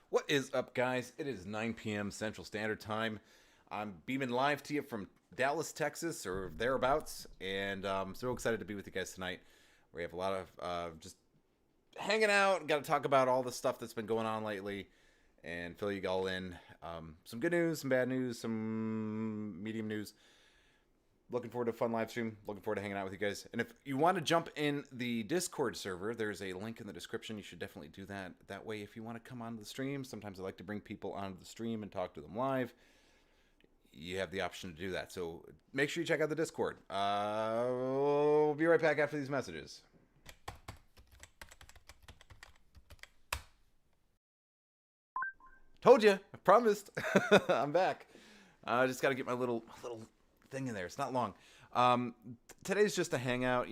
What is up, guys? It is 9 p.m. Central Standard Time. I'm beaming live to you from Dallas, Texas, or thereabouts, and I'm so excited to be with you guys tonight. We have a lot of just hanging out. Got to talk about all the stuff that's been going on lately and fill you all in. Some good news, some bad news, some medium news. Looking forward to a fun live stream. Looking forward to hanging out with you guys. And if you want to jump in the Discord server, there's a link in the description. You should definitely do that. That way, if you want to come onto the stream, sometimes I like to bring people onto the stream and talk to them live. You have the option to do that. So make sure you check out the Discord. We'll be right back after these messages. Told you. I promised. I'm back. I just got to get my little thing in there. It's not long. Today's just a hangout.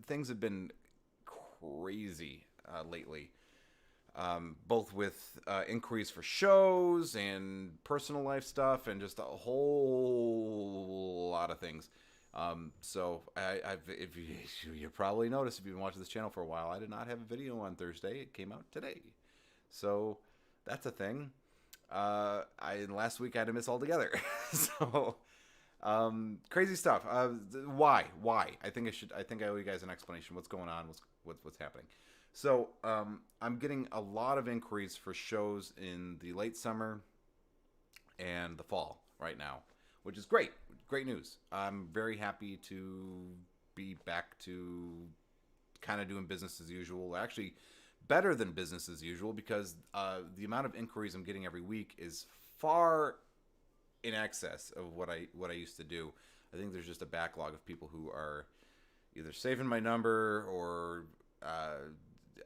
Things have been crazy lately. Both with inquiries for shows and personal life stuff, and just a whole lot of things. If you probably noticed if you've been watching this channel for a while, I did not have a video on Thursday. It came out today, so that's a thing. Last week I had to miss altogether. So crazy stuff. Why? I think I owe you guys an explanation. What's going on? What's happening? So I'm getting a lot of inquiries for shows in the late summer and the fall right now, which is great. Great news. I'm very happy to be back to kind of doing business as usual. Actually, better than business as usual, because the amount of inquiries I'm getting every week is far in excess of what I used to do. I think there's just a backlog of people who are either saving my number or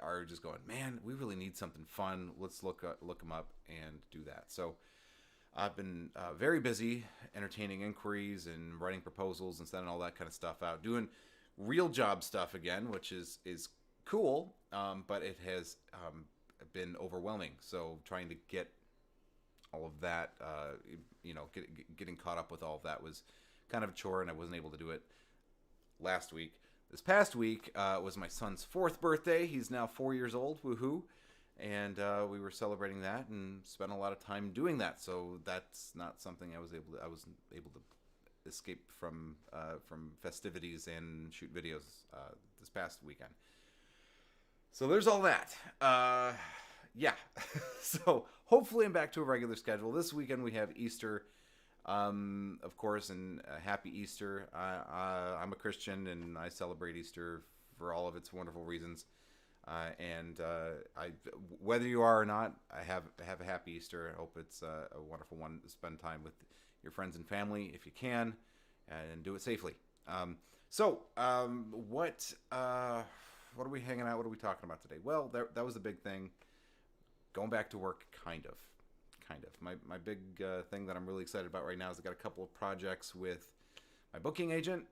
are just going, man, we really need something fun. Let's look them up and do that. So I've been very busy entertaining inquiries and writing proposals and sending all that kind of stuff out, doing real job stuff again, which is cool, but it has been overwhelming. So trying to get all of that, getting caught up with all of that was kind of a chore, and I wasn't able to do it last week. This past week was my son's 4th birthday. He's now 4 years old, woohoo. And we were celebrating that and spent a lot of time doing that. So that's not something I wasn't able to escape from festivities and shoot videos this past weekend. So there's all that. Yeah. So hopefully I'm back to a regular schedule. This weekend we have Easter, of course, and happy Easter. I'm a Christian, and I celebrate Easter for all of its wonderful reasons. Whether you are or not, I have a happy Easter. I hope it's a wonderful one to spend time with your friends and family if you can, and do it safely. What are we hanging out? What are we talking about today? Well, that was the big thing. Going back to work, kind of. My big thing that I'm really excited about right now is I got a couple of projects with my booking agent.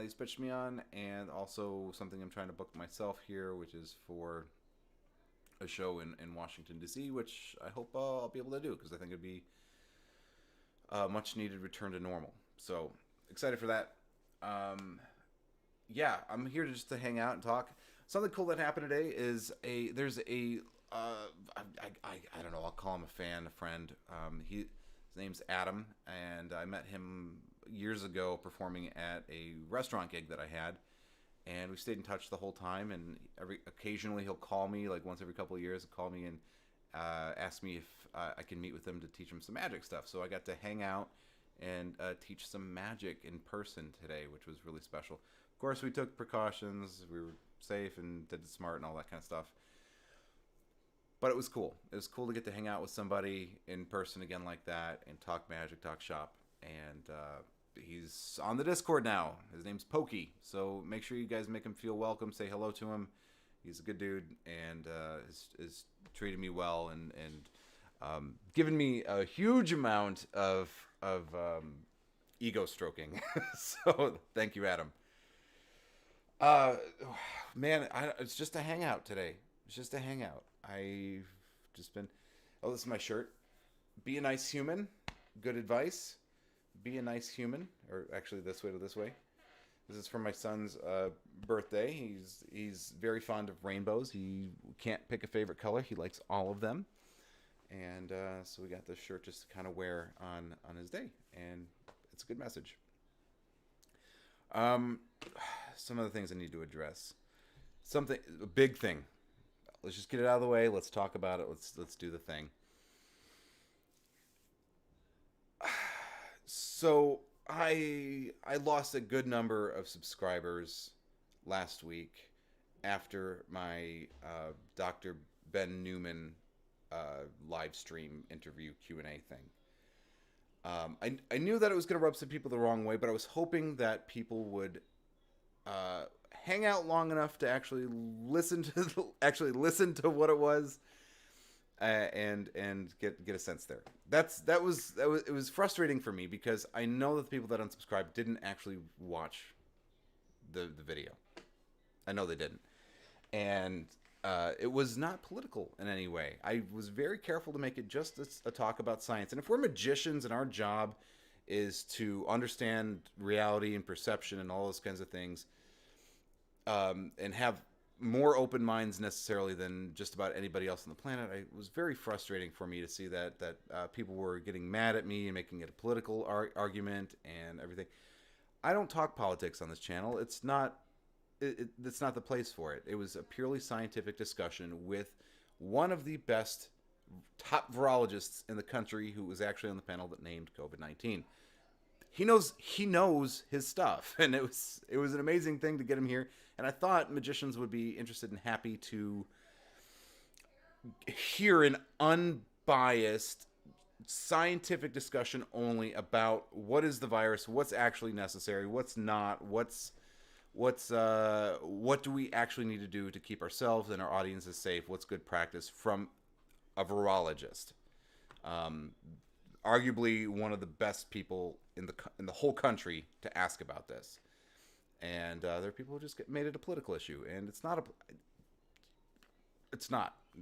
He's pitched me on, and also something I'm trying to book myself here, which is for a show in Washington, D.C., which I hope I'll be able to do, because I think it'd be a much needed return to normal. So excited for that. Yeah, I'm here just to hang out and talk. Something cool that happened today is there's a I don't know, I'll call him a friend. His name's Adam, and I met him years ago performing at a restaurant gig that I had, and we stayed in touch the whole time. And occasionally he'll call me, like once every couple of years, he'll call me and ask me if I can meet with him to teach him some magic stuff. So I got to hang out and teach some magic in person today, which was really special. Of course, we took precautions. We were safe and did it smart and all that kind of stuff. But it was cool. It was cool to get to hang out with somebody in person again like that and talk magic, talk shop. And he's on the Discord now. His name's Pokey. So make sure you guys make him feel welcome. Say hello to him. He's a good dude, and is treated me well, and given me a huge amount of ego stroking. So thank you, Adam. Man, it's just a hangout today. It's just a hangout. I've just been. Oh, this is my shirt. Be a nice human. Good advice. Be a nice human. Or actually, this way to this way. This is for my son's birthday. He's very fond of rainbows. He can't pick a favorite color. He likes all of them. And so we got this shirt just to kind of wear on his day, and it's a good message. Um, some of the things I need to address. Something a big thing. Let's just get it out of the way. Let's talk about it. Let's do the thing. So I lost a good number of subscribers last week after my Dr. Ben Newman live stream interview Q&A thing. I knew that it was going to rub some people the wrong way, but I was hoping that people would hang out long enough to actually listen to what it was, and get a sense there. That was it was frustrating for me because I know that the people that unsubscribed didn't actually watch the video. I know they didn't, and it was not political in any way. I was very careful to make it just a talk about science. And if we're magicians and our job is to understand reality and perception and all those kinds of things, and have more open minds necessarily than just about anybody else on the planet, it was very frustrating for me to see that people were getting mad at me and making it a political argument and everything. I don't talk politics on this channel. It's not the place for it. It was a purely scientific discussion with one of the best top virologists in the country who was actually on the panel that named COVID-19. He knows his stuff, and it was an amazing thing to get him here. And I thought magicians would be interested and happy to hear an unbiased scientific discussion only about what is the virus, what's actually necessary, what's not, what do we actually need to do to keep ourselves and our audiences safe, what's good practice from a virologist. Arguably one of the best people in the whole country to ask about this. And there are people who just made it a political issue, and it's not.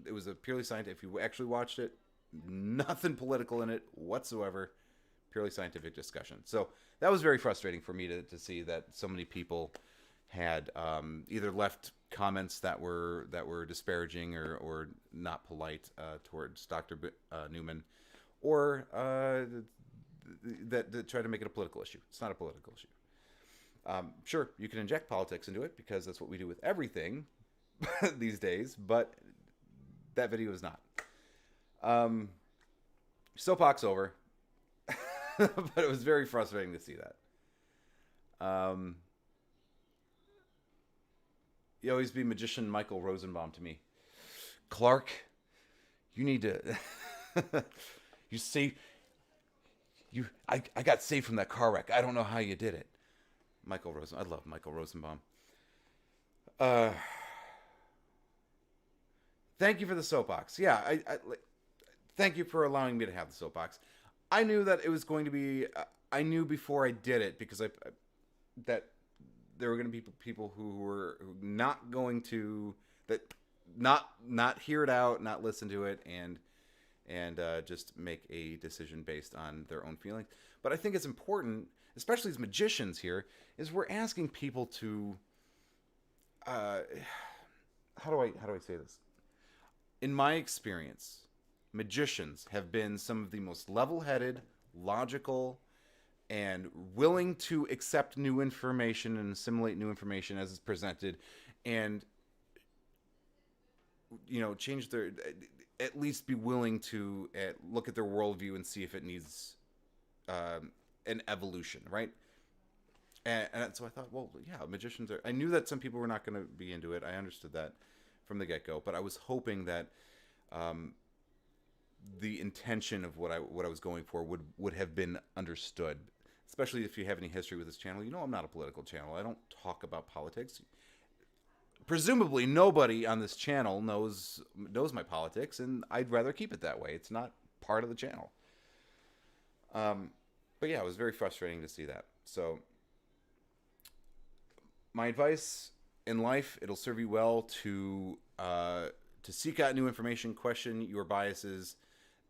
It was a purely scientific. If you actually watched it, nothing political in it whatsoever. Purely scientific discussion. So that was very frustrating for me to see that so many people had either left comments that were disparaging or not polite towards Dr. Newman, or that try to make it a political issue. It's not a political issue. Sure, you can inject politics into it because that's what we do with everything these days, but that video is not. Soapbox over, but it was very frustrating to see that. You always be magician Michael Rosenbaum to me. Clark, you need to... I got saved from that car wreck. I don't know how you did it. Michael Rosenbaum. I love Michael Rosenbaum. Thank you for the soapbox. Yeah, I thank you for allowing me to have the soapbox. I knew that it was going to be... I knew before I did it because that there were going to be people who were not going to... not hear it out, not listen to it, and just make a decision based on their own feelings. But I think it's important, especially as magicians here, is we're asking people to... how do I say this? In my experience, magicians have been some of the most level-headed, logical, and willing to accept new information and assimilate new information as it's presented, and change their... at least be willing to look at their worldview and see if it needs an evolution, right? And so I thought, well, yeah, magicians are... I knew that some people were not going to be into it. I understood that from the get-go, but I was hoping that the intention of what I was going for would have been understood, especially if you have any history with this channel. I'm not a political channel. I don't talk about politics. Presumably, nobody on this channel knows my politics, and I'd rather keep it that way. It's not part of the channel. But yeah, it was very frustrating to see that. So, my advice in life, it'll serve you well to seek out new information, question your biases,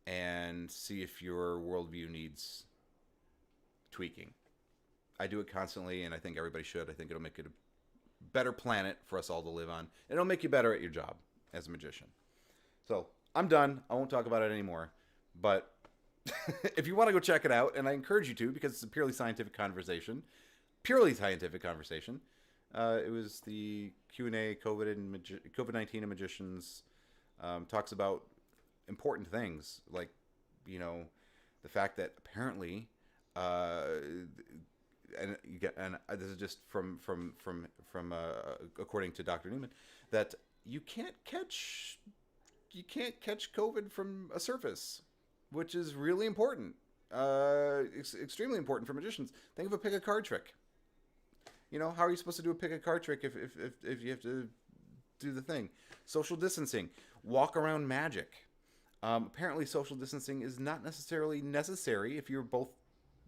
and see if your worldview needs tweaking. I do it constantly, and I think everybody should. I think it'll make it a better planet for us all to live on. It'll make you better at your job as a magician. So I'm done. I won't talk about it anymore. But if you want to go check it out, and I encourage you to, because it's a purely scientific conversation, purely scientific conversation. It was the Q&A COVID-19 and magicians, talks about important things like, you know, the fact that apparently, and you get, and this is just from according to Dr. Newman, that you can't catch COVID from a surface, which is really important. Extremely important for magicians. Think of a pick a card trick. You know, how are you supposed to do a pick a card trick if you have to do the thing? Social distancing, walk around magic. Apparently, social distancing is not necessarily necessary if you're both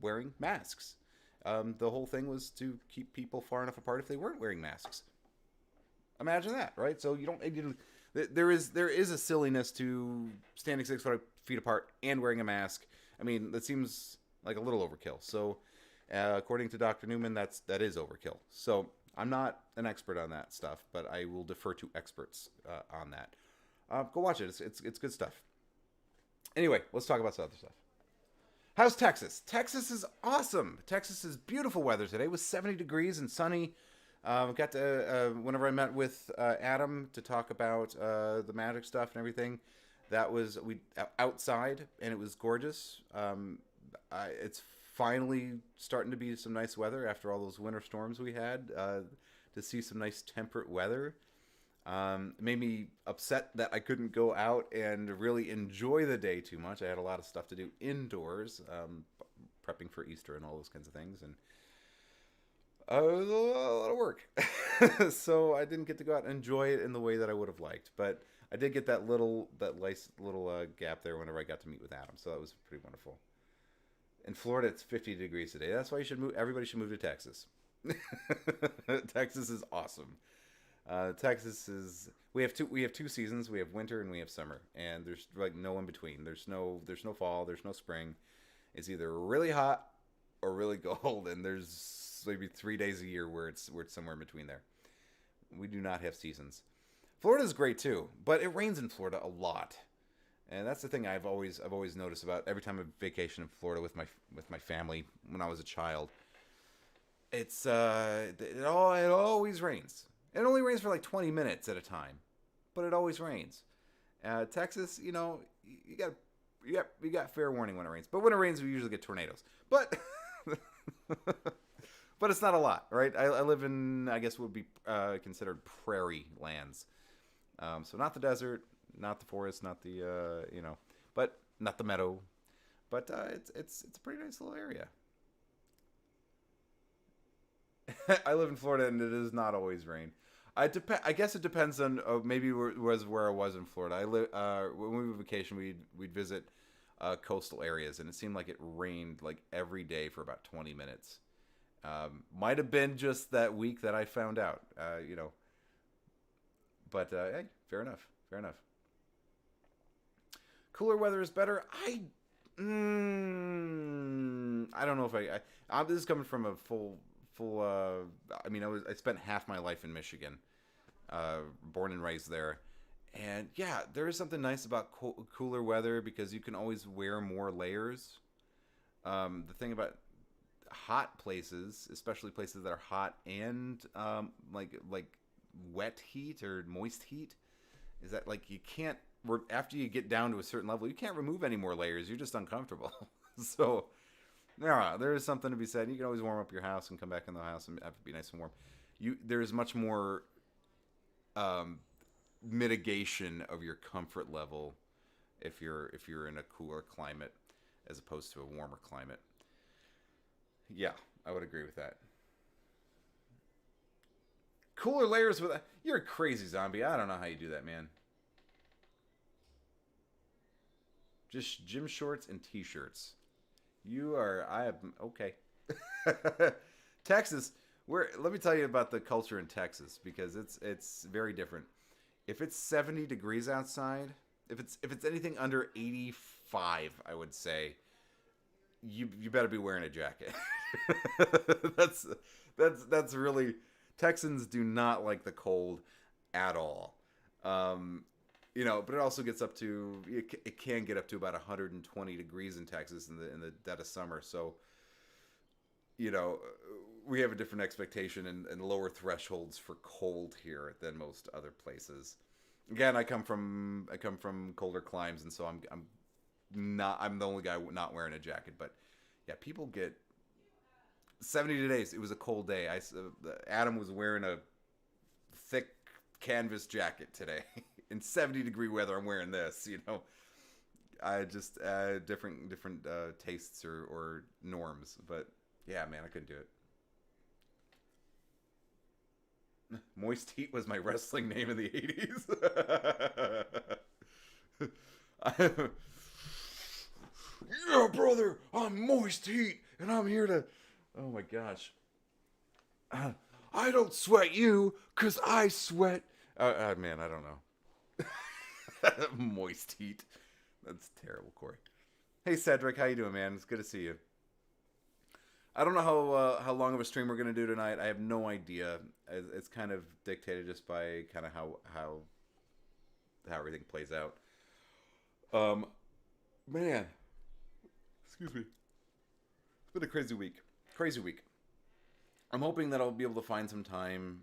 wearing masks. The whole thing was to keep people far enough apart if they weren't wearing masks. Imagine that, right? So you don't. There is a silliness to standing 6 feet apart and wearing a mask. I mean, that seems like a little overkill. So, according to Dr. Newman, that is overkill. So I'm not an expert on that stuff, but I will defer to experts on that. Go watch it. It's good stuff. Anyway, let's talk about some other stuff. How's Texas? Texas is awesome. Texas is beautiful weather today. It was 70 degrees and sunny. Got to whenever I met with Adam to talk about the magic stuff and everything, that was outside and it was gorgeous. It's finally starting to be some nice weather after all those winter storms we had. To see some nice temperate weather, it made me upset that I couldn't go out and really enjoy the day too much. I had a lot of stuff to do indoors, prepping for Easter and all those kinds of things, and it was a lot of work. So I didn't get to go out and enjoy it in the way that I would have liked. But I did get that nice little gap there whenever I got to meet with Adam. So that was pretty wonderful. In Florida, it's 50 degrees today. That's why everybody should move to Texas. Texas is awesome. Texas is. We have two seasons. We have winter and we have summer, and there's like no in between. There's no fall. There's no spring. It's either really hot or really cold, and there's maybe 3 days a year where it's somewhere in between there. We do not have seasons. Florida's great too, but it rains in Florida a lot, and that's the thing I've always noticed about every time I vacation in Florida with my family when I was a child. It's it always rains. It only rains for like 20 minutes at a time, but it always rains. Texas, you know, you got fair warning when it rains, but when it rains, we usually get tornadoes. But but it's not a lot, right? I live in, I guess, would be considered prairie lands, so not the desert, not the forest, not the but not the meadow, but it's a pretty nice little area. I live in Florida, and it does not always rain. I guess it depends on maybe where I was in Florida. When we would vacation, we'd visit coastal areas, and it seemed like it rained like every day for about 20 minutes. Might have been just that week that I found out, But hey, fair enough. Cooler weather is better. I don't know if this is coming from a full. I spent half my life in Michigan, born and raised there, and yeah, there is something nice about cooler weather because you can always wear more layers. The thing about hot places, especially places that are hot and like wet heat or moist heat, is that like you can't after you get down to a certain level, you can't remove any more layers. You're just uncomfortable. So. Yeah, there is something to be said. You can always warm up your house and come back in the house and have it be nice and warm. There's much more mitigation of your comfort level if you're in a cooler climate as opposed to a warmer climate. Yeah, I would agree with that. Cooler layers with you're a crazy zombie. I don't know how you do that, man. Just gym shorts and t-shirts. Okay. Texas, let me tell you about the culture in Texas because it's very different. If it's 70 degrees outside, if it's anything under 85, I would say you better be wearing a jacket. That's really Texans do not like the cold at all. But it also gets up to it can get up to about 120 degrees in Texas in the dead of summer. So, you know, we have a different expectation and lower thresholds for cold here than most other places. Again, I come from colder climes, and so I'm the only guy not wearing a jacket. But yeah, people get 70 days. It was a cold day. Adam was wearing a thick canvas jacket today. In 70-degree weather, I'm wearing this. I just different tastes or norms. But yeah, man, I couldn't do it. Moist Heat was my wrestling name in the 80s. Yeah, brother, I'm Moist Heat, and I'm here to. Oh my gosh. I don't sweat you, because I sweat. Man, I don't know. Moist Heat. That's terrible, Corey. Hey, Cedric, how you doing, man? It's good to see you. I don't know how long of a stream we're gonna do tonight. I have no idea. It's kind of dictated just by kind of how everything plays out. Man, excuse me. It's been a crazy week. Crazy week. I'm hoping that I'll be able to find some time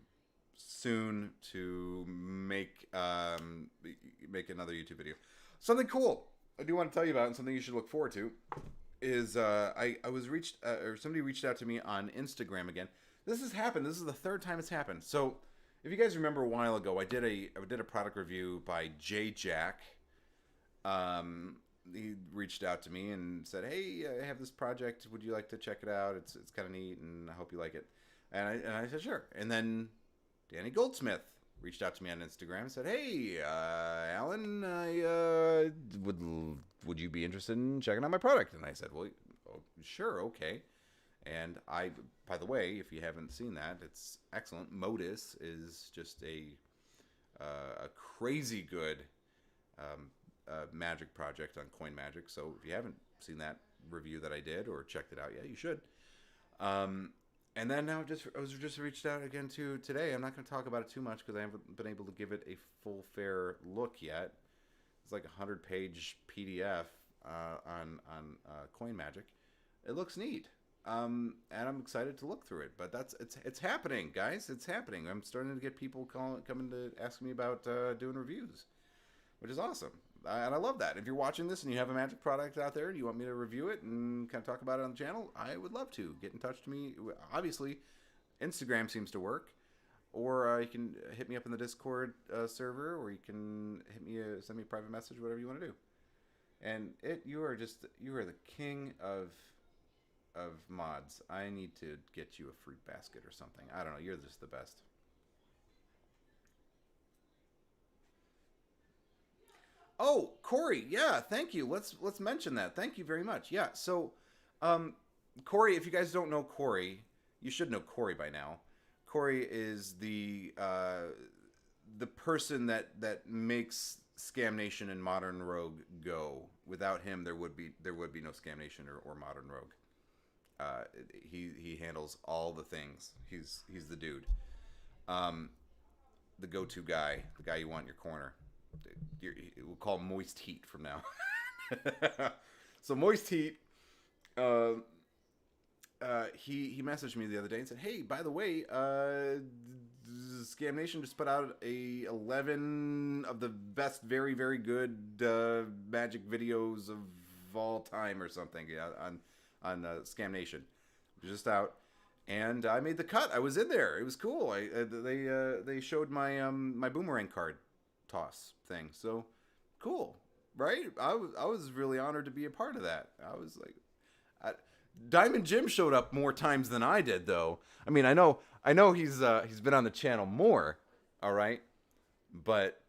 soon to make another YouTube video. Something cool I do want to tell you about, and something you should look forward to, is I was reached or somebody reached out to me on Instagram again. This has happened. This is the third time it's happened. So if you guys remember a while ago, I did a product review by J Jack. He reached out to me and said, "Hey, I have this project. Would you like to check it out? It's kind of neat, and I hope you like it." And I said, "Sure." And then Danny Goldsmith reached out to me on Instagram and said, "Hey, Alan, would you be interested in checking out my product?" And I said, "Well, oh, sure, okay." And by the way, if you haven't seen that, it's excellent. Modus is just a crazy good magic project on Coin Magic. So if you haven't seen that review that I did or checked it out yet, you should. And then now I was just reached out again to today. I'm not going to talk about it too much because I haven't been able to give it a full fair look yet. It's like a 100-page PDF on Coin Magic. It looks neat, and I'm excited to look through it. But it's happening, guys. It's happening. I'm starting to get people coming to ask me about doing reviews, which is awesome. And I love that. If you're watching this and you have a magic product out there and you want me to review it and kind of talk about it on the channel, I would love to. Get in touch to me. Obviously, Instagram seems to work. Or you can hit me up in the Discord server, or you can send me a private message, whatever you want to do. And you are the king of mods. I need to get you a fruit basket or something. I don't know. You're just the best. Oh, Corey, yeah, thank you. Let's mention that. Thank you very much. Yeah, so, Corey, if you guys don't know Corey, you should know Corey by now. Corey is the person that makes Scam Nation and Modern Rogue go. Without him, there would be no Scam Nation or Modern Rogue. He handles all the things. He's the dude, the go-to guy, the guy you want in your corner. We'll call him Moist Heat from now. So Moist Heat, he messaged me the other day and said, "Hey, by the way, Scam Nation just put out 11 of the best, very, very good magic videos of all time or something on Scam Nation. It was just out." And I made the cut. I was in there. It was cool. They showed my my boomerang card toss thing. So cool, right? I was really honored to be a part of that. I was like, Diamond Jim showed up more times than I did, though. I mean, I know he's been on the channel more. All right, but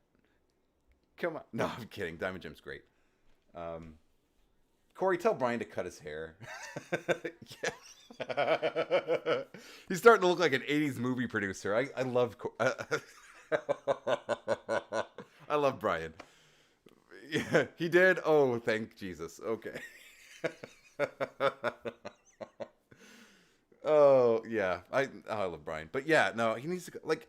come on. No, I'm kidding. Diamond Jim's great. Corey, tell Brian to cut his hair. Yeah. He's starting to look like an 80s movie producer. I love I love Brian. Yeah, he did. Oh, thank Jesus. Okay. Oh yeah, I love Brian, but yeah, no, he needs to like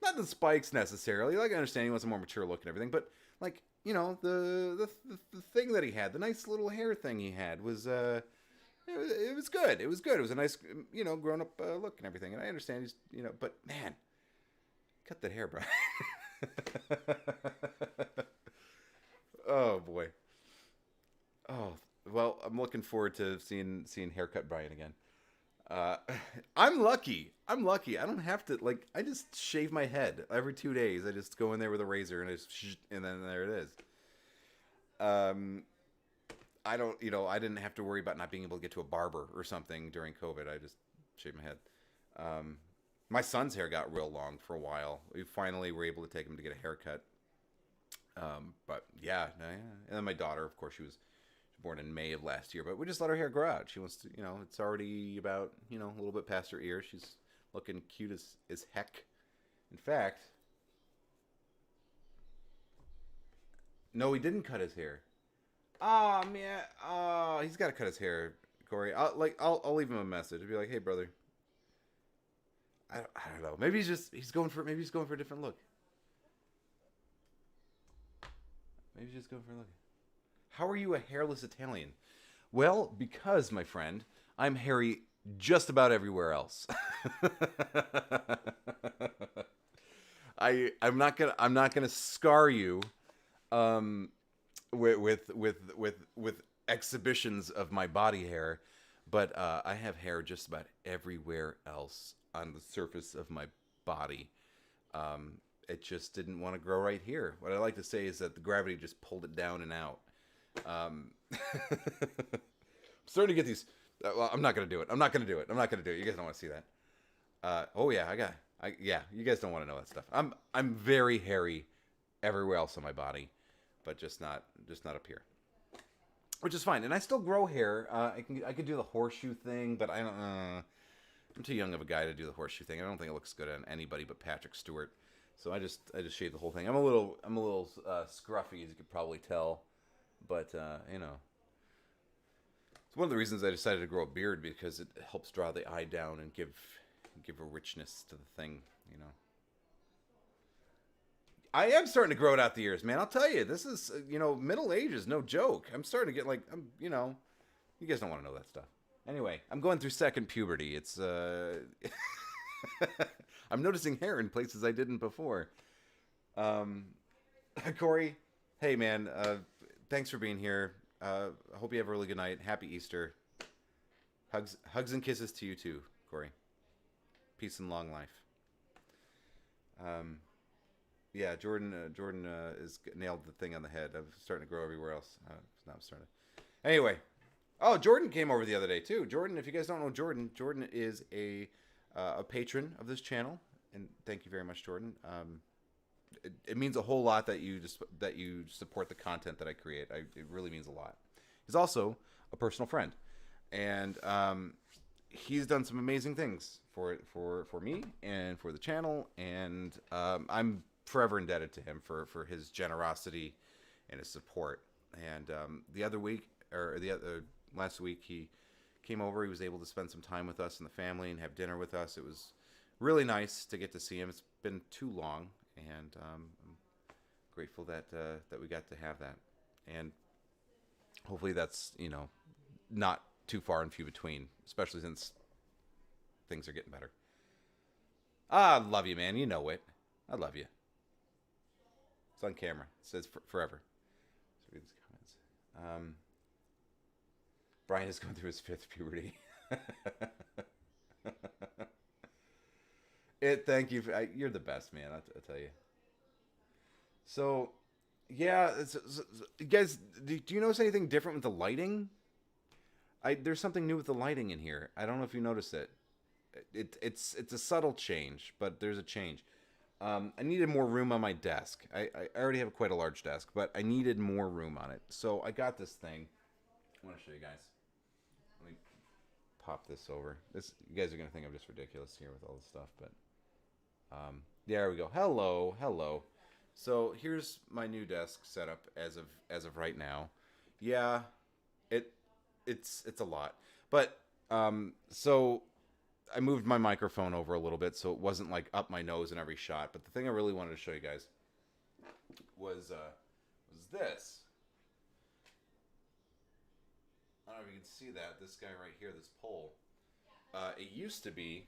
not the spikes necessarily. Like I understand he wants a more mature look and everything, but like the thing that he had, the nice little hair thing he had was it was good. It was good. It was a nice grown up look and everything. And I understand he's but man, cut that hair, bro. Oh boy. Oh well, I'm looking forward to seeing haircut Brian again. Uh, I'm lucky. I'm lucky. I don't have to I just shave my head every 2 days. I just go in there with a razor and and then there it is. Um, I don't. I didn't have to worry about not being able to get to a barber or something during COVID. I just shaved my head. Um, my son's hair got real long for a while. We finally were able to take him to get a haircut. But yeah, no, yeah. And then my daughter, of course, she was born in May of last year, but we just let her hair grow out. She wants to, it's already about, a little bit past her ear. She's looking cute as heck. In fact, no, he didn't cut his hair. Oh man, he's got to cut his hair, Corey. I'll leave him a message. I'll be like, hey brother, I don't know. Maybe he's going for a different look. Maybe he's just going for a look. How are you a hairless Italian? Well, because, my friend, I'm hairy just about everywhere else. I'm not gonna scar you with exhibitions of my body hair, but I have hair just about everywhere else on the surface of my body. It just didn't want to grow right here. What I like to say is that the gravity just pulled it down and out. I'm starting to get these. Well, I'm not gonna do it. I'm not gonna do it. You guys don't want to see that. Oh yeah, yeah. You guys don't want to know that stuff. I'm very hairy everywhere else on my body, but just not up here, which is fine. And I still grow hair. I could do the horseshoe thing, but I don't. I'm too young of a guy to do the horseshoe thing. I don't think it looks good on anybody but Patrick Stewart. So I just shave the whole thing. I'm a little scruffy, as you could probably tell. But, it's one of the reasons I decided to grow a beard, because it helps draw the eye down and give a richness to the thing, I am starting to grow it out the ears, man. I'll tell you, this is, middle age is no joke. I'm starting to get you guys don't want to know that stuff. Anyway, I'm going through second puberty. It's, I'm noticing hair in places I didn't before. Corey, hey, man, thanks for being here. I hope you have a really good night. Happy Easter. Hugs and kisses to you too, Corey. Peace and long life. Yeah, Jordan is nailed the thing on the head. I'm starting to grow everywhere else. Now I'm starting to. Anyway, Jordan came over the other day too. Jordan, if you guys don't know Jordan is a patron of this channel, and thank you very much, Jordan. It means a whole lot that you support the content that I create. It really means a lot. He's also a personal friend, and he's done some amazing things for me and for the channel, and I'm forever indebted to him for his generosity and his support. And last week he came over. He was able to spend some time with us and the family and have dinner with us. It was really nice to get to see him. It's been too long, and I'm grateful that we got to have that. And hopefully that's not too far and few between, especially since things are getting better. I love you, man. You know it. I love you. It's on camera. It says forever. So read these comments. Brian is going through his fifth puberty. Thank you. You're the best, man. I'll tell you. So, yeah, you guys, do you notice anything different with the lighting? There's something new with the lighting in here. I don't know if you noticed it. It's a subtle change, but there's a change. I needed more room on my desk. I already have quite a large desk, but I needed more room on it. So I got this thing. I want to show you guys. Let me pop this over. You guys are gonna think I'm just ridiculous here with all this stuff, but there we go. Hello. So here's my new desk setup as of right now. Yeah, it's a lot, but so I moved my microphone over a little bit so it wasn't like up my nose in every shot. But the thing I really wanted to show you guys was this. I don't know if you can see that. This guy right here, this pole. It used to be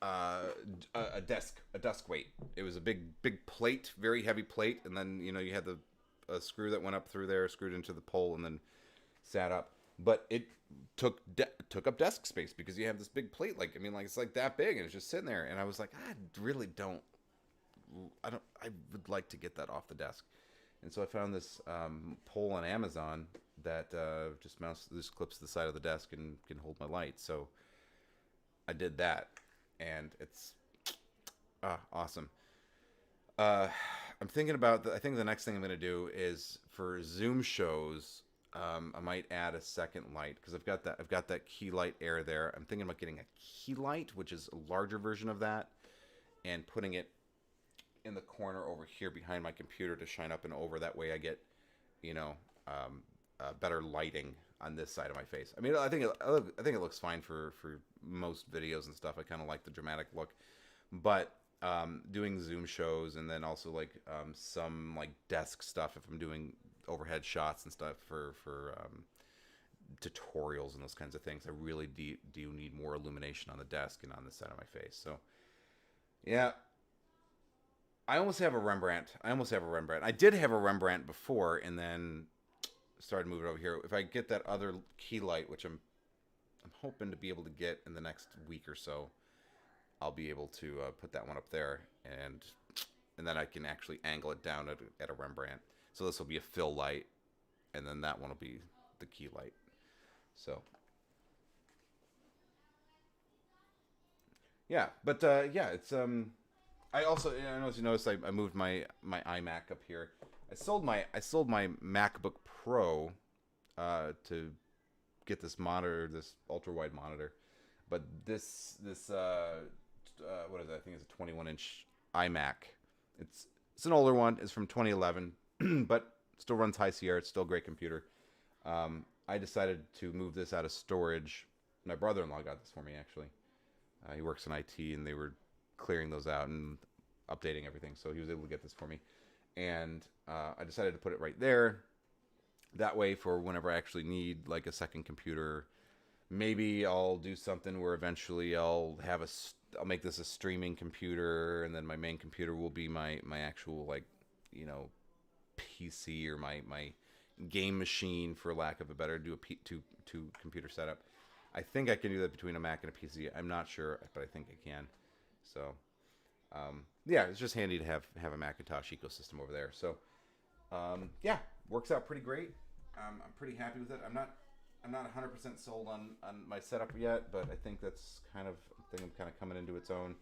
a desk weight. It was a big plate, very heavy plate, and then you had a screw that went up through there, screwed into the pole, and then sat up. But it took up desk space because you have this big plate. Like it's like that big, and it's just sitting there. And I was like, I really don't. I would like to get that off the desk. And so I found this pole on Amazon that just clips to the side of the desk and can hold my light. So I did that, and it's awesome. I'm thinking about. I think the next thing I'm going to do is for Zoom shows. I might add a second light because I've got that key light air there. I'm thinking about getting a key light, which is a larger version of that, and putting it in the corner over here behind my computer to shine up and over. That way I get, better lighting on this side of my face. I think it looks fine for most videos and stuff. I kind of like the dramatic look, but doing Zoom shows and then also like some like desk stuff if I'm doing overhead shots and stuff for tutorials and those kinds of things. I really do need more illumination on the desk and on the side of my face. So yeah. I almost have a Rembrandt. I did have a Rembrandt before, and then started moving over here. If I get that other key light, which I'm hoping to be able to get in the next week or so, I'll be able to put that one up there, and then I can actually angle it down at a Rembrandt. So this will be a fill light, and then that one will be the key light. So yeah, but it's I also, I don't know if you noticed, I moved my iMac up here. I sold my MacBook Pro to get this monitor, this ultra wide monitor. But this what is it? I think it's a 21-inch iMac. It's an older one. It's from 2011, but still runs high Sierra. It's still a great computer. I decided to move this out of storage. My brother-in-law got this for me actually. He works in IT, and they were clearing those out and updating everything, so he was able to get this for me, and I decided to put it right there. That way, for whenever I actually need like a second computer, maybe I'll do something where eventually I'll make this a streaming computer, and then my main computer will be my actual like PC or my game machine, for lack of a better, do a two computer setup. I think I can do that between a Mac and a PC. I'm not sure, but I think I can. So, yeah, it's just handy to have a Macintosh ecosystem over there. So, yeah, works out pretty great. I'm pretty happy with it. I'm not 100% sold on my setup yet, but I think that's kind of coming into its own.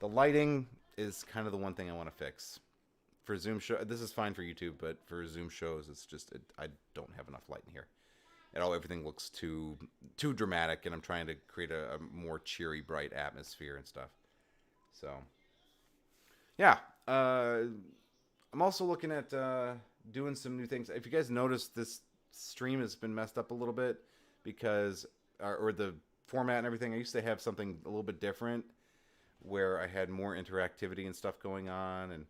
The lighting is kind of the one thing I want to fix. For Zoom show, this is fine for YouTube, but for Zoom shows, it's just I don't have enough light in here. Everything looks too dramatic, and I'm trying to create a more cheery, bright atmosphere and stuff. So, yeah, I'm also looking at doing some new things. If you guys noticed, this stream has been messed up a little bit because, or the format and everything. I used to have something a little bit different where I had more interactivity and stuff going on, and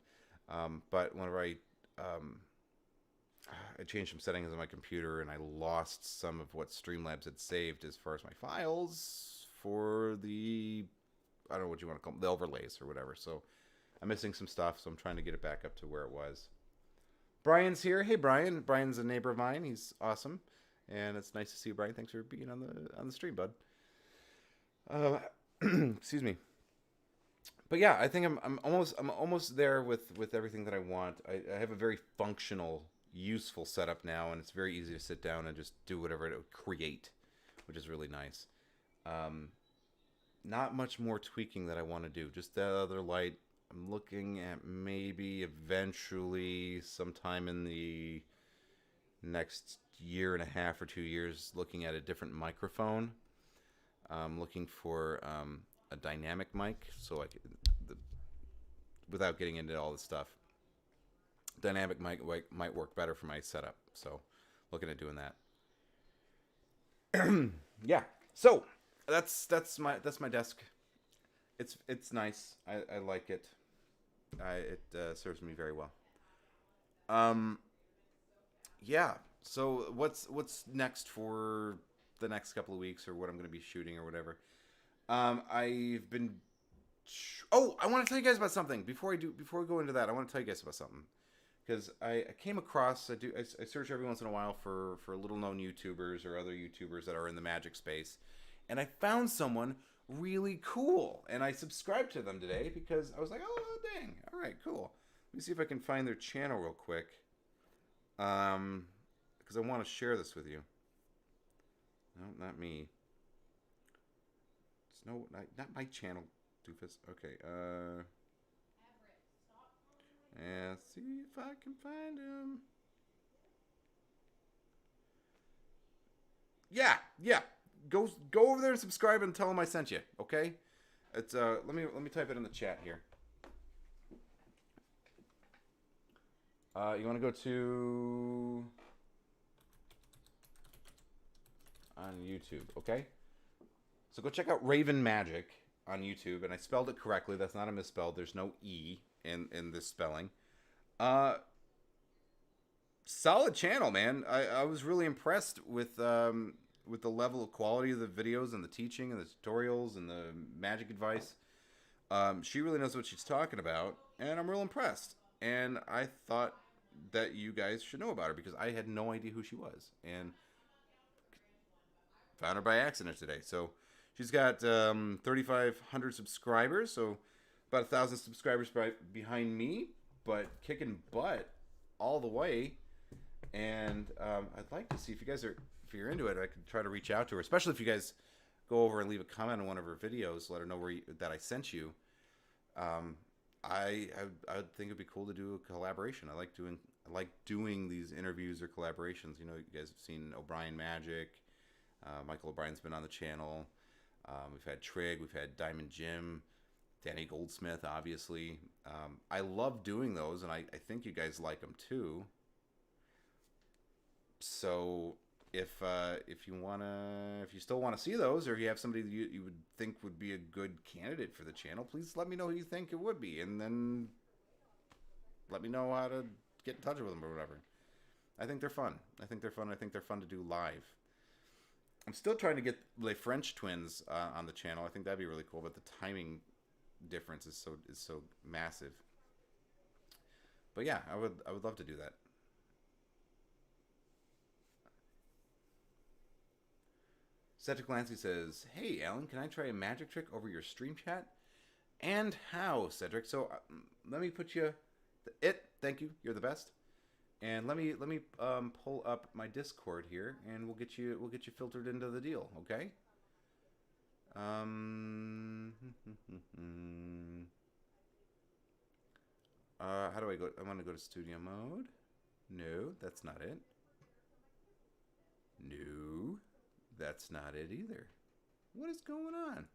but whenever I changed some settings on my computer, and I lost some of what Streamlabs had saved as far as my files for the, I don't know what you want to call them, the overlays or whatever. So I'm missing some stuff, so I'm trying to get it back up to where it was. Brian's here. Hey, Brian. Brian's a neighbor of mine. He's awesome, and it's nice to see you, Brian. Thanks for being on the stream, bud. Excuse me. But yeah, I think I'm almost there with everything that I want. I have a very functional, useful setup now, and it's very easy to sit down and just do whatever to create, which is really nice. Not much more tweaking that I want to do. Just that other light. I'm looking at maybe eventually sometime in the next year and a half or 2 years looking at a different microphone. Looking for a dynamic mic, so without getting into all this stuff. Dynamic mic might work better for my setup, so looking at doing that. Yeah, so That's my desk. It's nice. I like it. It serves me very well. Um, yeah. So what's next for the next couple of weeks, or what I'm going to be shooting, or whatever? I've been. Oh, I want to tell you guys about something before we go into that. I want to tell you guys about something because I came across I search every once in a while for little known YouTubers or other YouTubers that are in the magic space, and I found someone really cool, and I subscribed to them today because I was like, oh dang, all right, cool. Let me see if I can find their channel real quick, because I want to share this with you. No, not me. It's not my channel, doofus. Okay. And see if I can find him. Yeah, yeah. Go over there and subscribe and tell him I sent you. Okay. It's let me type it in the chat here. You want to go to on YouTube, okay? So go check out Raven Magic on YouTube, and I spelled it correctly. That's not a misspelled. There's no e in this spelling. Uh, Solid channel, man. I was really impressed with the level of quality of the videos and the teaching and the tutorials and the magic advice. She really knows what she's talking about, and I'm real impressed. And I thought that you guys should know about her because I had no idea who she was, and found her by accident today. So she's got 3,500 subscribers, so about 1,000 subscribers behind me, but kicking butt all the way. And I'd like to see if you guys are if you're into it. I could try to reach out to her, especially if you guys go over and leave a comment on one of her videos. Let her know that I sent you. Um, I would think it'd be cool to do a collaboration. I like doing these interviews or collaborations. You know, you guys have seen O'Brien Magic. Michael O'Brien's been on the channel. We've had Trig. We've had Diamond Jim. Danny Goldsmith, obviously. I love doing those, and I think you guys like them too. So if you still wanna see those, or if you have somebody that you would think would be a good candidate for the channel, please let me know who you think it would be, and then let me know how to get in touch with them or whatever. I think they're fun. I think they're fun. I think they're fun to do live. I'm still trying to get the French twins on the channel. I think that'd be really cool, but the timing difference is so massive. But yeah, I would love to do that. Cedric Lancy says, "Hey Alan, can I try a magic trick over your stream chat?" And how, Cedric? So let me put you. Thank you. You're the best. And let me pull up my Discord here, and we'll get you filtered into the deal. Okay. Um. How do I go? I want to go to studio mode. No, that's not it. No, that's not it either. What is going on?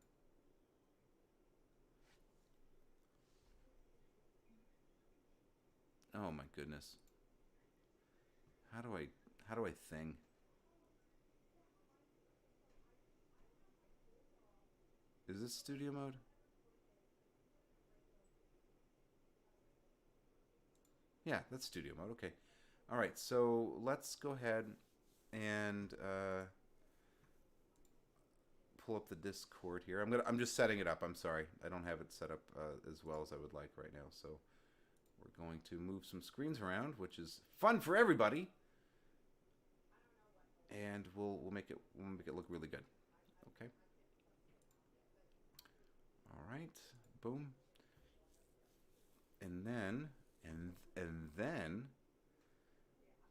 Oh my goodness. How do I thing? Is this studio mode? Yeah, that's studio mode. Okay. All right. So let's go ahead and pull up the Discord here. I'm just setting it up. I'm sorry. I don't have it set up as well as I would like right now. So we're going to move some screens around, which is fun for everybody, and we'll make it look really good. Okay. All right. Boom. And then and then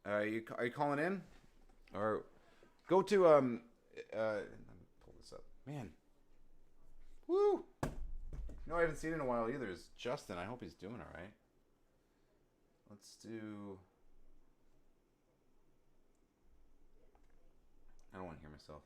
are you calling in, or go to let me pull this up, man. Woo. No, I haven't seen it in a while either. Is Justin? I hope he's doing all right. Let's do. I don't want to hear myself.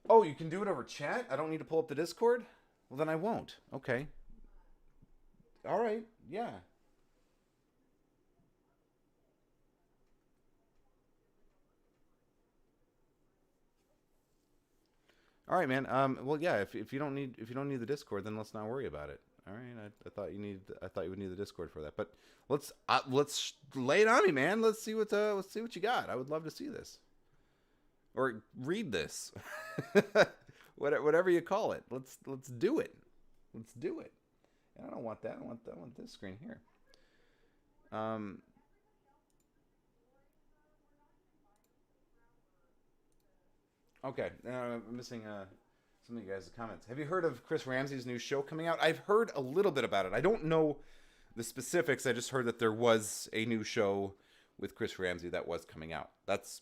Oh, you can do it over chat? I don't need to pull up the Discord? Well, then I won't. Okay. All right. Yeah. All right, man. Well, yeah. If you don't need the Discord, then let's not worry about it. All right. I thought I thought you would need the Discord for that. But let's lay it on me, man. Let's see what you got. I would love to see this or read this, whatever you call it. Let's do it. Let's do it. I don't want that. I want this screen here. Um. Okay. I'm missing some of you guys' comments. Have you heard of Chris Ramsey's new show coming out? I've heard a little bit about it. I don't know the specifics. I just heard that there was a new show with Chris Ramsey that was coming out. That's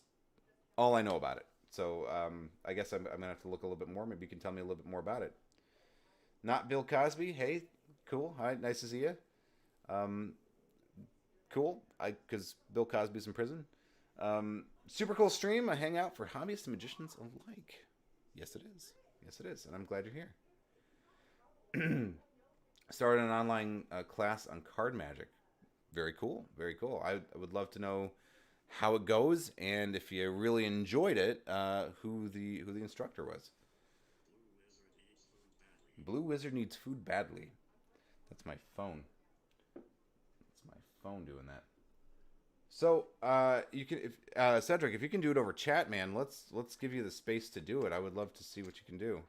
all I know about it. So I guess I'm gonna have to look a little bit more. Maybe you can tell me a little bit more about it. Not Bill Cosby. Hey, cool. Hi, nice to see you. Um, cool. Because Bill Cosby's in prison. Super cool stream. A hangout for hobbyists and magicians alike. Yes, it is. Yes, it is. And I'm glad you're here. Started an online class on card magic. Very cool. Very cool. I would love to know how it goes and if you really enjoyed it, who the instructor was. Blue Wizard needs food badly. That's my phone. That's my phone doing that. So, you can, if Cedric, if you can do it over chat, man, let's give you the space to do it. I would love to see what you can do.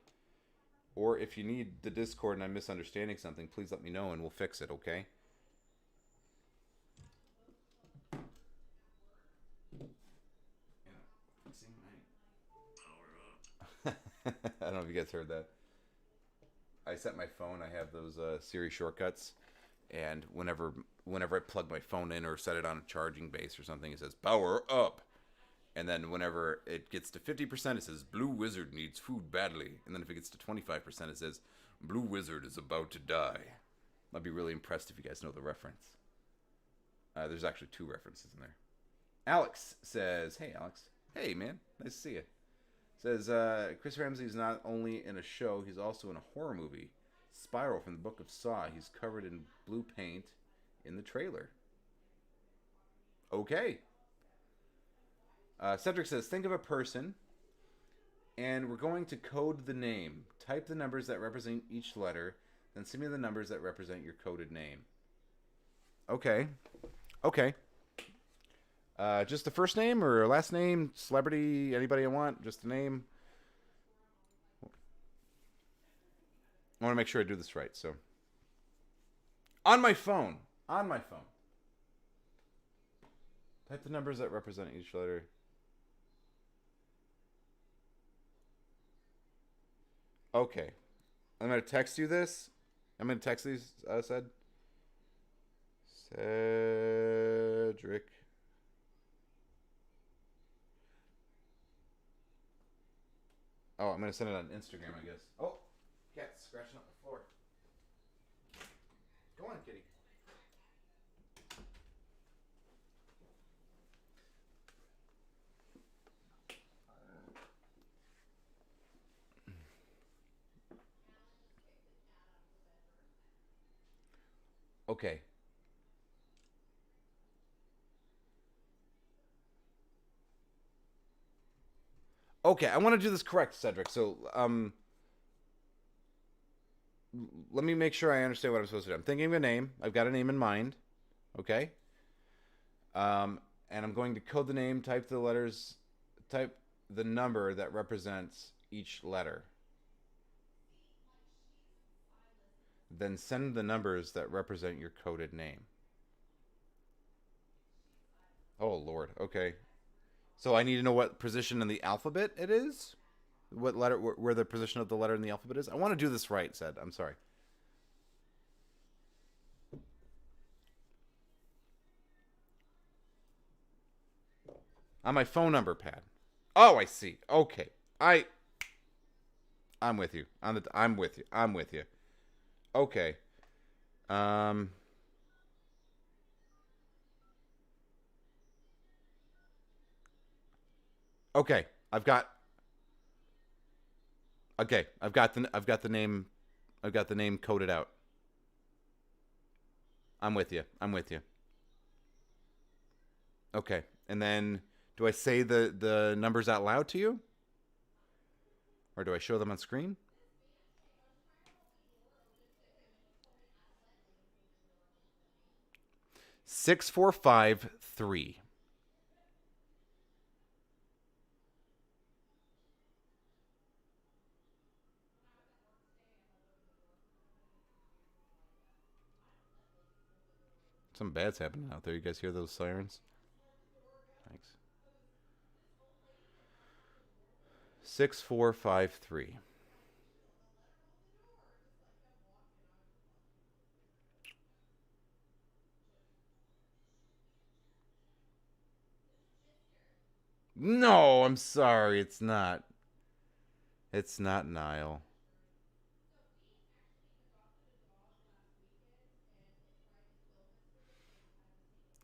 Or if you need the Discord and I'm misunderstanding something, please let me know and we'll fix it. Okay? I don't know if you guys heard that. I set my phone. I have those Siri shortcuts, and whenever I plug my phone in or set it on a charging base or something, it says power up. And then whenever it gets to 50%, it says Blue Wizard needs food badly. And then if it gets to 25%, it says Blue Wizard is about to die. I'd be really impressed if you guys know the reference. There's actually two references in there. Alex says, "Hey, Alex. Hey, man. Nice to see you." Says, Chris Ramsey is not only in a show, he's also in a horror movie. Spiral from the Book of Saw. He's covered in blue paint in the trailer. Okay. Cedric says, think of a person, and we're going to code the name. Type the numbers that represent each letter, then send me the numbers that represent your coded name. Okay. Okay. Just the first name or last name, celebrity, anybody I want, just the name. I want to make sure I do this right, so. On my phone. Type the numbers that represent each letter. Okay. I'm going to text you this. I'm going to text these, said. Cedric. Oh, I'm going to send it on Instagram, I guess. Oh, cat's scratching up the floor. Go on, kitty. Okay. Okay, I want to do this correct, Cedric. So, let me make sure I understand what I'm supposed to do. I'm thinking of a name. I've got a name in mind. Okay. And I'm going to code the name, type the letters, type the number that represents each letter. Then send the numbers that represent your coded name. Oh, Lord. Okay. So I need to know what position in the alphabet it is? What letter, where the position of the letter in the alphabet is? I want to do this right, said. I'm sorry. On my phone number pad. Oh, I see. Okay. I'm with you. I'm with you. I'm with you. Okay. Um Okay. I've got the name coded out. I'm with you. I'm with you. Okay. And then do I say the numbers out loud to you? Or do I show them on screen? 6453. Something bad's happening out there. You guys hear those sirens? Thanks. 6453. No, I'm sorry. It's not. It's not Nile.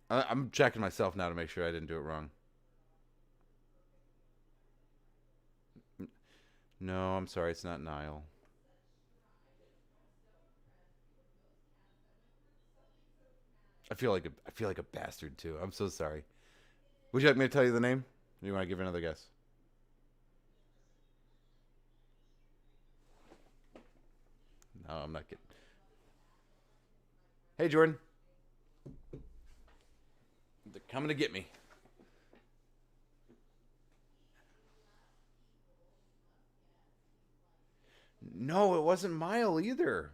I'm checking myself now to make sure I didn't do it wrong. No, I'm sorry. It's not Nile. I feel like a bastard too. I'm so sorry. Would you like me to tell you the name? Or you want to give another guess? No, I'm not getting. Hey, Jordan. They're coming to get me. No, it wasn't Mile either.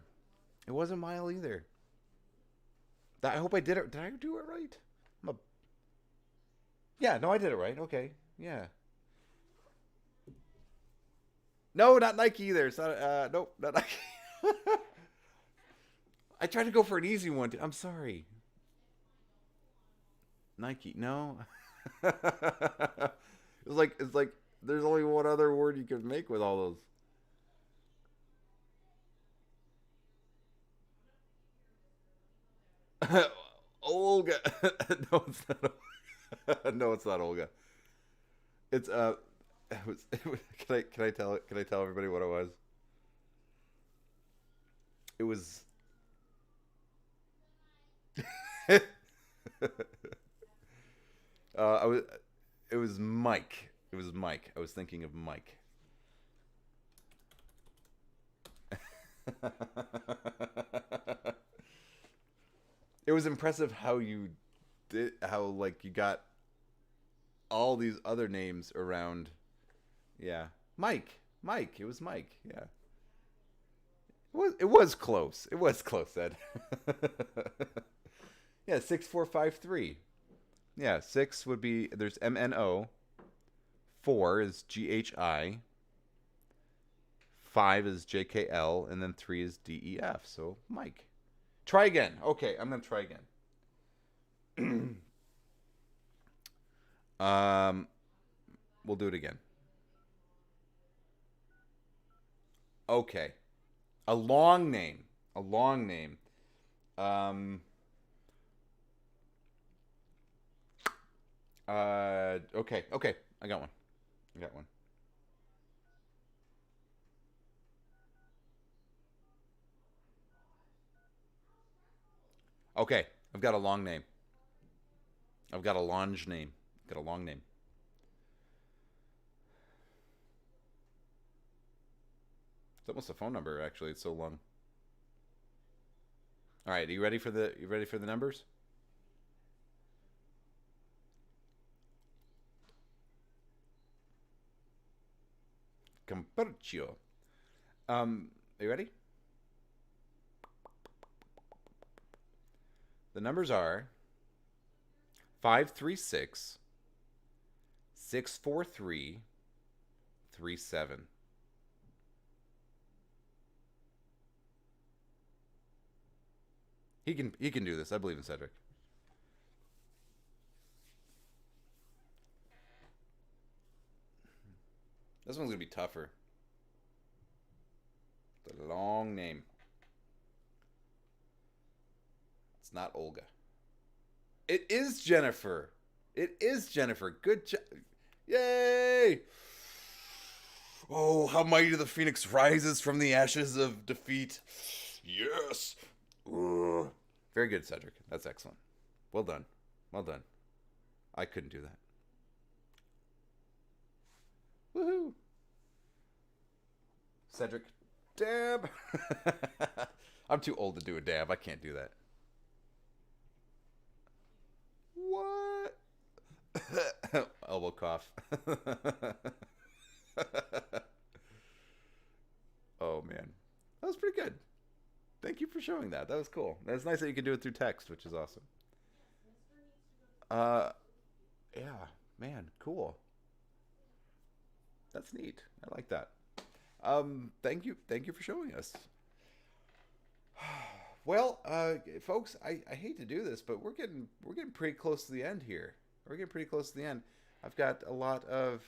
It wasn't Mile either. I hope I did it. Did I do it right? I'm a, yeah, no, I did it right. Okay. Yeah. No, not Nike either. It's not. Nope, not Nike. I tried to go for an easy one. I'm sorry. Nike. No. It's like there's only one other word you could make with all those. Olga. No, it's not. No, it's not Olga. It's can I tell everybody what it was? It was I was it was Mike. It was Mike. I was thinking of Mike. It was impressive how you did how like you got all these other names around. Yeah. Mike. Mike. It was Mike. Yeah. It was close. It was close, Ed. Yeah, 6453. Yeah, 6 would be there's MNO, 4 is GHI, 5 is JKL, and then 3 is DEF. So, Mike. Try again. Okay, I'm going to try again. um we'll do it again. Okay. A long name. A long name. Um okay. Okay. I got one. I got one. Okay. I've got a long name. I've got a longe name. I've got a long name. It's almost a phone number actually. It's so long. All right, are you ready for the numbers? Campercio. Are you ready? The numbers are 536 64337. He can do this. I believe in Cedric. This one's gonna be tougher. The long name. It's not Olga. It is Jennifer. It is Jennifer. Good job. Yay! Oh, how mighty the phoenix rises from the ashes of defeat. Yes. Ugh. Very good, Cedric. That's excellent. Well done. Well done. I couldn't do that. Woohoo! Cedric, dab. I'm too old to do a dab. I can't do that. What? Elbow cough. Oh man, that was pretty good. Thank you for showing that. That was cool. That's nice that you can do it through text, which is awesome. Uh, yeah, man, cool. That's neat. I like that. Thank you for showing us. Well, folks, I hate to do this, but we're getting pretty close to the end here. We're getting pretty close to the end. I've got a lot of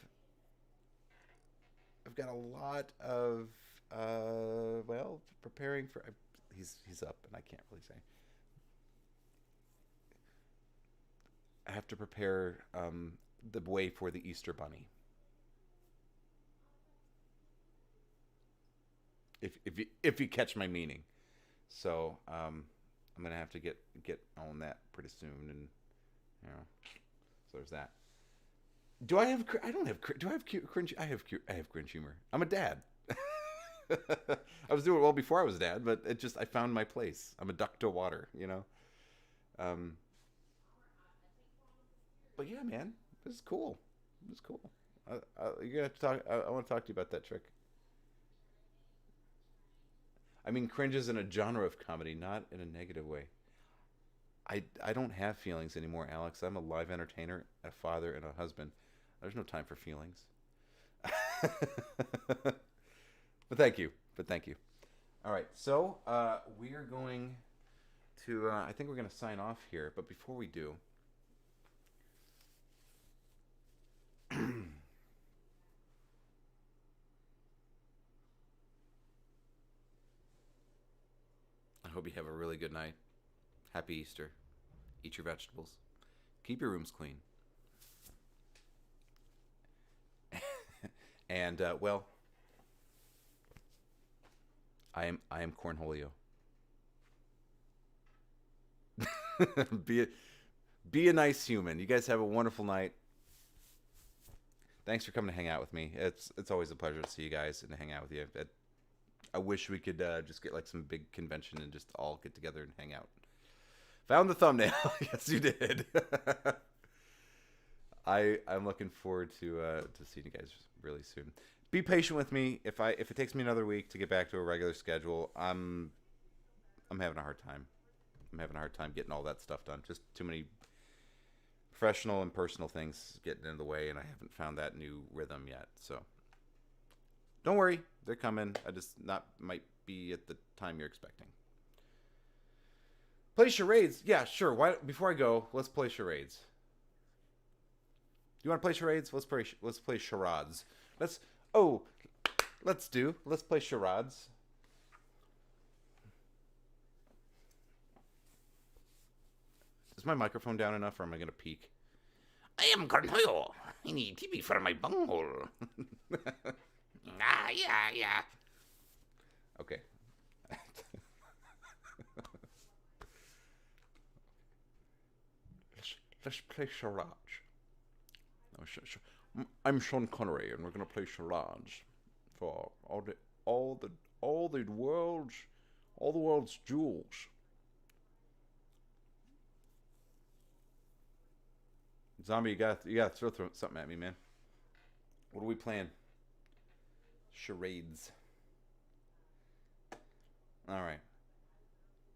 I've got a lot of well, preparing for. He's up, and I can't really say. I have to prepare the way for the Easter Bunny. If you catch my meaning, so I'm gonna have to get on that pretty soon, and you know, so there's that. Do I have? I don't have. Do I have cringe? I have cringe humor. I'm a dad. I was doing it well before I was dad, but it just I found my place. I'm a duck to water, you know. Um, but yeah, man, this is cool. This is cool. You're gonna have to talk. I want to talk to you about that trick. I mean, cringe is in a genre of comedy, not in a negative way. I don't have feelings anymore, Alex. I'm a live entertainer, a father, and a husband. There's no time for feelings. But thank you. But thank you. All right. So we are going to. I think we're going to sign off here. But before we do, I hope you have a really good night. Happy Easter. Eat your vegetables. Keep your rooms clean. And well, I am Cornholio. be a, be a nice human. You guys have a wonderful night. Thanks for coming to hang out with me. It's always a pleasure to see you guys and to hang out with you. I wish we could just get like some big convention and just all get together and hang out. Found the thumbnail. Yes, you did. I'm looking forward to seeing you guys really soon. Be patient with me. If it takes me another week to get back to a regular schedule, I'm having a hard time. I'm having a hard time getting all that stuff done. Just too many professional and personal things getting in the way, and I haven't found that new rhythm yet. So don't worry, they're coming. I just not might be at the time you're expecting. Play charades? Yeah, sure. Why? Before I go, let's play charades. You want to play charades? Let's play charades. Let's oh, let's play charades. Is my microphone down enough, or am I gonna peak? I am Cornholio. I need TV for my bunghole. Yeah. Okay. let's play charades. No, I'm Sean Connery, and we're gonna play charades for all the world's jewels. Zombie, you got to throw something at me, man. What are we playing? Charades. All right.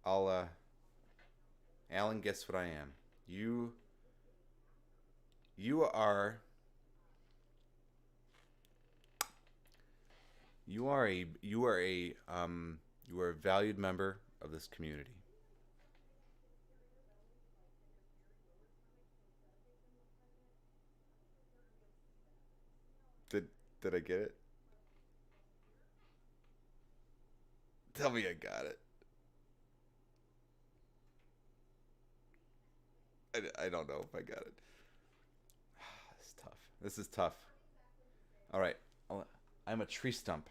I'll Alan, guess what I am? You are you are a valued member of this community. Did did I get it? Tell me I got it. I don't know if I got it. This is tough. This is tough. All right. I'm a tree stump.